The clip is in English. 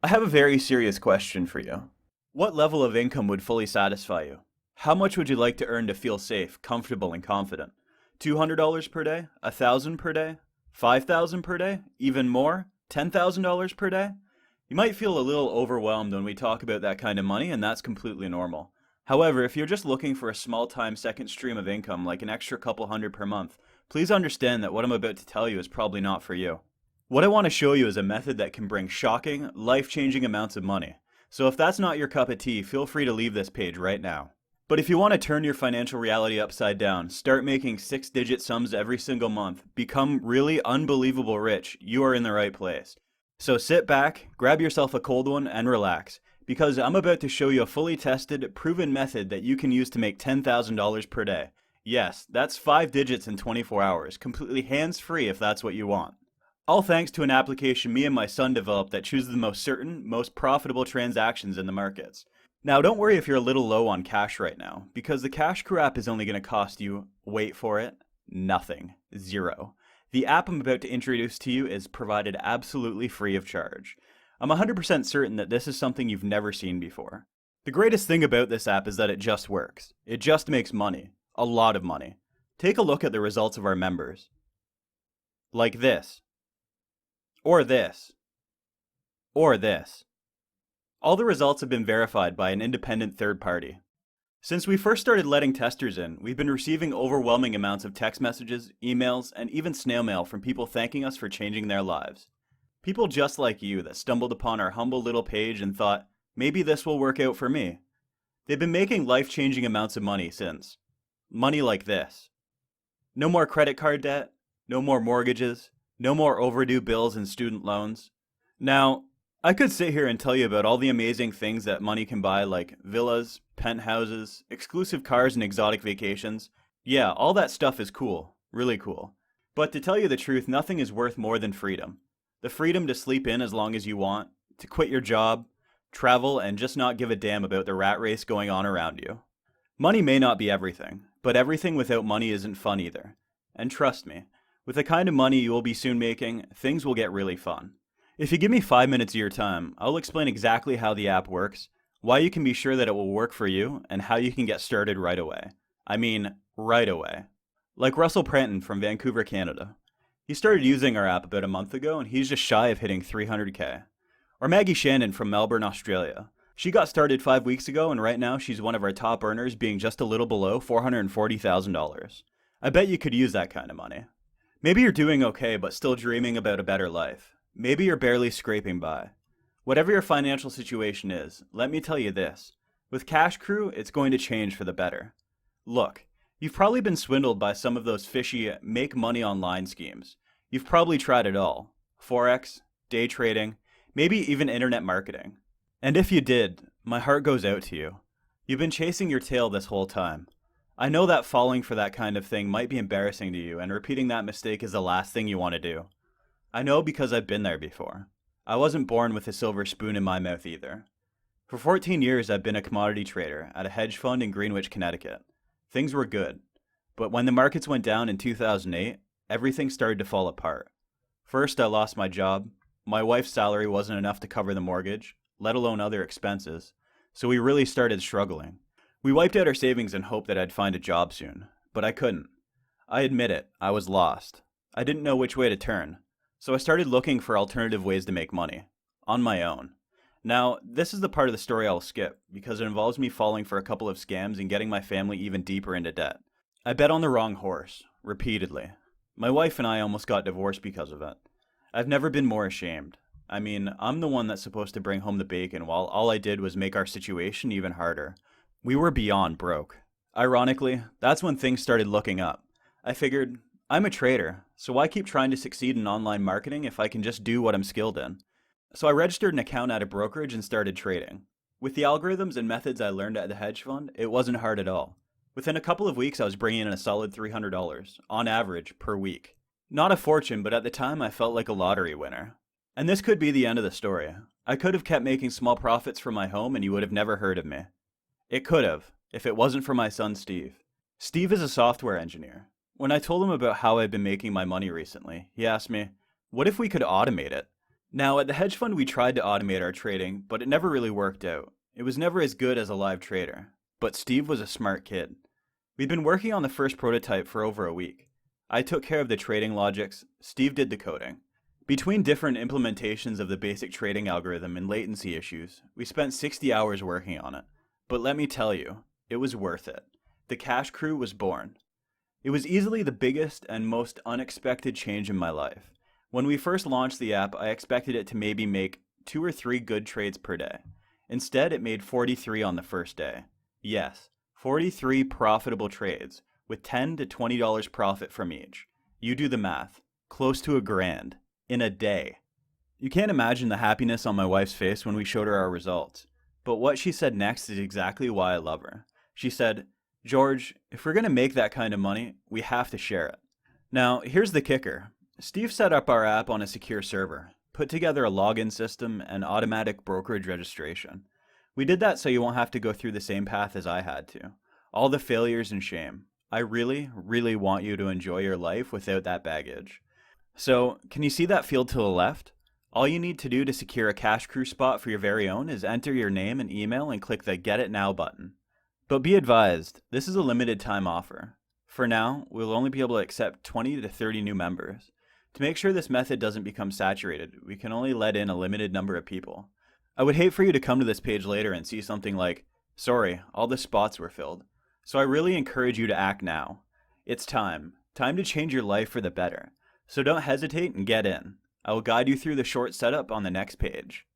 I have a very serious question for you. What level of income would fully satisfy you? How much would you like to earn to feel safe, comfortable, and confident? $200 per day? 1,000 per day? 5,000 per day? Even more? $10,000 per day? You might feel a little overwhelmed when we talk about that kind of money, and that's completely normal. However, if you're just looking for a small time second stream of income, like an extra couple hundred per month, please understand that what I'm about to tell you is probably not for you. What I want to show you is a method that can bring shocking, life-changing amounts of money. So if that's not your cup of tea, feel free to leave this page right now. But if you want to turn your financial reality upside down, start making six-digit sums every single month, become really unbelievable rich, you are in the right place. So sit back, grab yourself a cold one, and relax, because I'm about to show you a fully tested, proven method that you can use to make $10,000 per day. Yes, that's 5 digits in 24 hours, completely hands-free if that's what you want. All thanks to an application me and my son developed that chooses the most certain, most profitable transactions in the markets. Now, don't worry if you're a little low on cash right now, because the Cash Crew app is only going to cost you, wait for it, nothing. Zero. The app I'm about to introduce to you is provided absolutely free of charge. I'm 100% certain that this is something you've never seen before. The greatest thing about this app is that it just works. It just makes money. A lot of money. Take a look at the results of our members. Like this. Or this. Or this. All the results have been verified by an independent third party. Since we first started letting testers in, we've been receiving overwhelming amounts of text messages, emails, and even snail mail from people thanking us for changing their lives. People just like you that stumbled upon our humble little page and thought, maybe this will work out for me. They've been making life-changing amounts of money since. Money like this. No more credit card debt, no more mortgages, no more overdue bills and student loans. Now, I could sit here and tell you about all the amazing things that money can buy, like villas, penthouses, exclusive cars, and exotic vacations. Yeah, all that stuff is cool, really cool. But to tell you the truth, nothing is worth more than freedom. The freedom to sleep in as long as you want, to quit your job, travel, and just not give a damn about the rat race going on around you. Money may not be everything, but everything without money isn't fun either. And trust me, with the kind of money you will be soon making, things will get really fun. If you give me 5 minutes of your time, I'll explain exactly how the app works, why you can be sure that it will work for you, and how you can get started right away. I mean, right away. Like Russell Prenton from Vancouver, Canada. He started using our app about a month ago, and he's just shy of hitting 300K. Or Maggie Shannon from Melbourne, Australia. She got started 5 weeks ago, and right now she's one of our top earners, being just a little below $440,000. I bet you could use that kind of money. Maybe you're doing okay, but still dreaming about a better life. Maybe you're barely scraping by. Whatever your financial situation is, let me tell you this. With Cash Crew, it's going to change for the better. Look, you've probably been swindled by some of those fishy make money online schemes. You've probably tried it all. Forex, day trading, maybe even internet marketing. And if you did, my heart goes out to you. You've been chasing your tail this whole time. I know that falling for that kind of thing might be embarrassing to you, and repeating that mistake is the last thing you want to do. I know because I've been there before. I wasn't born with a silver spoon in my mouth either. For 14 years, I've been a commodity trader at a hedge fund in Greenwich, Connecticut. Things were good. But when the markets went down in 2008, everything started to fall apart. First, I lost my job. My wife's salary wasn't enough to cover the mortgage, let alone other expenses. So we really started struggling. We wiped out our savings in hope that I'd find a job soon. But I couldn't. I admit it, I was lost. I didn't know which way to turn. So I started looking for alternative ways to make money. On my own. Now, this is the part of the story I'll skip, because it involves me falling for a couple of scams and getting my family even deeper into debt. I bet on the wrong horse, repeatedly. My wife and I almost got divorced because of it. I've never been more ashamed. I mean, I'm the one that's supposed to bring home the bacon, while all I did was make our situation even harder. We were beyond broke. Ironically, that's when things started looking up. I figured, I'm a trader, so why keep trying to succeed in online marketing if I can just do what I'm skilled in? So I registered an account at a brokerage and started trading. With the algorithms and methods I learned at the hedge fund, it wasn't hard at all. Within a couple of weeks, I was bringing in a solid $300, on average, per week. Not a fortune, but at the time I felt like a lottery winner. And this could be the end of the story. I could have kept making small profits from my home and you would have never heard of me. It could have, if it wasn't for my son Steve. Steve is a software engineer. When I told him about how I've been making my money recently, he asked me, what if we could automate it? Now, at the hedge fund, we tried to automate our trading, but it never really worked out. It was never as good as a live trader. But Steve was a smart kid. We'd been working on the first prototype for over a week. I took care of the trading logics, Steve did the coding. Between different implementations of the basic trading algorithm and latency issues, we spent 60 hours working on it. But let me tell you, it was worth it. The Cash Crew was born. It was easily the biggest and most unexpected change in my life. When we first launched the app, I expected it to maybe make 2 or 3 good trades per day. Instead, it made 43 on the first day. Yes, 43 profitable trades, with $10 to $20 profit from each. You do the math. Close to $1,000 in a day. You can't imagine the happiness on my wife's face when we showed her our results. But what she said next is exactly why I love her. She said, "George, if we're going to make that kind of money, we have to share it." Now, here's the kicker. Steve set up our app on a secure server, put together a login system, and automatic brokerage registration. We did that so you won't have to go through the same path as I had to. All the failures and shame. I really, really want you to enjoy your life without that baggage. So, can you see that field to the left? All you need to do to secure a Cash Crew spot for your very own is enter your name and email and click the Get It Now button. But be advised, this is a limited time offer. For now, we'll only be able to accept 20 to 30 new members. To make sure this method doesn't become saturated, we can only let in a limited number of people. I would hate for you to come to this page later and see something like, "Sorry, all the spots were filled." So I really encourage you to act now. It's time. Time to change your life for the better. So don't hesitate and get in. I will guide you through the short setup on the next page.